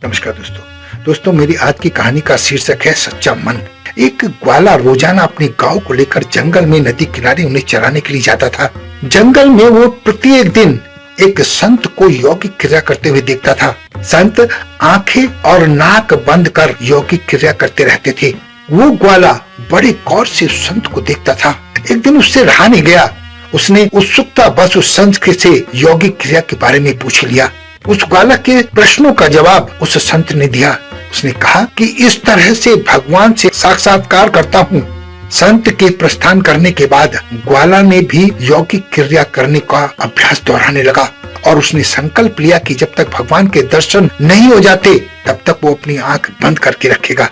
नमस्कार दोस्तों मेरी आज की कहानी का शीर्षक है सच्चा मन। एक ग्वाला रोजाना अपने गांव को लेकर जंगल में नदी किनारे उन्हें चराने के लिए जाता था। जंगल में वो प्रत्येक दिन एक संत को यौगिक क्रिया करते हुए देखता था। संत आंखें और नाक बंद कर यौगिक क्रिया करते रहते थे। वो ग्वाला बड़े गौर से उस संत को देखता था। एक दिन उससे रहा नहीं गया। उसने उत्सुकता बस उस संत से यौगिक क्रिया के बारे में पूछ लिया। उस ग्वाला के प्रश्नों का जवाब उस संत ने दिया। उसने कहा कि इस तरह से भगवान से साक्षात्कार करता हूँ। संत के प्रस्थान करने के बाद ग्वाला ने भी यौगिक क्रिया करने का अभ्यास दोहराने लगा और उसने संकल्प लिया कि जब तक भगवान के दर्शन नहीं हो जाते तब तक वो अपनी आंख बंद करके रखेगा,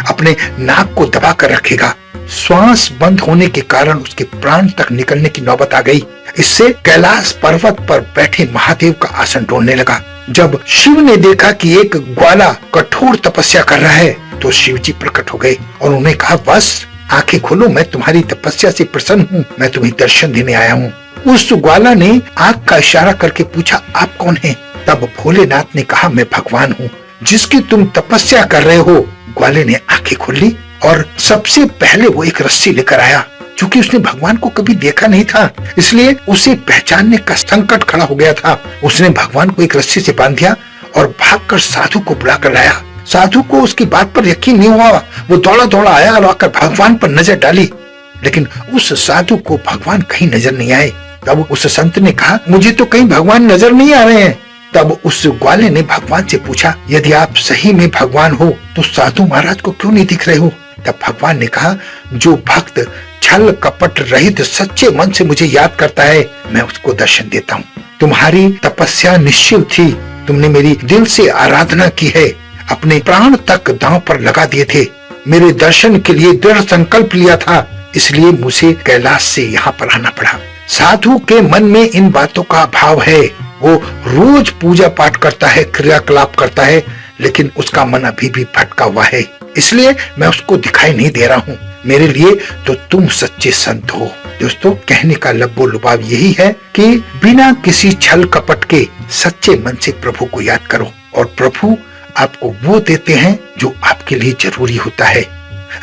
अपने नाक को दबा कर रखेगा। श्वास बंद होने के कारण उसके प्राण तक निकलने की नौबत आ गई। इससे कैलाश पर्वत पर बैठे महादेव का आसन ढूंढने लगा। जब शिव ने देखा कि एक ग्वाला कठोर तपस्या कर रहा है तो शिव जी प्रकट हो गए और उन्हें कहा, बस आंखें खोलो, मैं तुम्हारी तपस्या से प्रसन्न हूँ, मैं तुम्हें दर्शन देने आया हूँ। उस ग्वाला ने आंख का इशारा करके पूछा, आप कौन हैं? तब भोलेनाथ ने कहा, मैं भगवान हूँ जिसकी तुम तपस्या कर रहे हो। ग्वाले ने आंखें खोल ली और सबसे पहले वो एक रस्सी लेकर आया। क्योंकि उसने भगवान को कभी देखा नहीं था, इसलिए उसे पहचानने का संकट खड़ा हो गया था। उसने भगवान को एक रस्सी से बांध दिया और भागकर साधु को बुलाकर लाया। साधु को उसकी बात पर यकीन नहीं हुआ। वो दौड़ा दौड़ा आया और आकर भगवान पर नजर डाली, लेकिन उस साधु को भगवान कहीं नजर नहीं आए। तब उस संत ने कहा, मुझे तो कहीं भगवान नजर नहीं आ रहे हैं। तब उस ग्वाले ने भगवान से पूछा, यदि आप सही में भगवान हो तो साधु महाराज को क्यों नहीं दिख रहे हो? तब भगवान ने कहा, जो भक्त छल कपट रहित सच्चे मन से मुझे याद करता है, मैं उसको दर्शन देता हूँ। तुम्हारी तपस्या निश्चिल थी, तुमने मेरी दिल से आराधना की है, अपने प्राण तक दांव पर लगा दिए थे, मेरे दर्शन के लिए दृढ़ संकल्प लिया था, इसलिए मुझे कैलाश से यहाँ पर आना पड़ा। साधु के मन में इन बातों का भाव है। वो रोज पूजा पाठ करता है, क्रियाकलाप करता है, लेकिन उसका मन अभी भी भटका हुआ है, इसलिए मैं उसको दिखाई नहीं दे रहा हूँ। मेरे लिए तो तुम सच्चे संत हो। दोस्तों, कहने का लब्बो लुभाव यही है कि बिना किसी छल कपट के सच्चे मन से प्रभु को याद करो और प्रभु आपको वो देते हैं जो आपके लिए जरूरी होता है।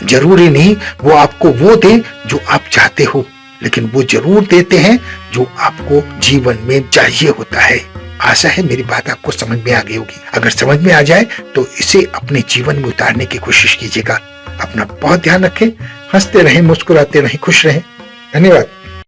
जरूरी नहीं वो आपको वो दे जो आप चाहते हो, लेकिन वो जरूर देते हैं जो आपको जीवन में चाहिए होता है। आशा है मेरी बात आपको समझ में आ गई होगी। अगर समझ में आ जाए तो इसे अपने जीवन में उतारने की कोशिश कीजिएगा। अपना बहुत ध्यान रखें, हंसते रहें, मुस्कुराते रहें, खुश रहें। धन्यवाद।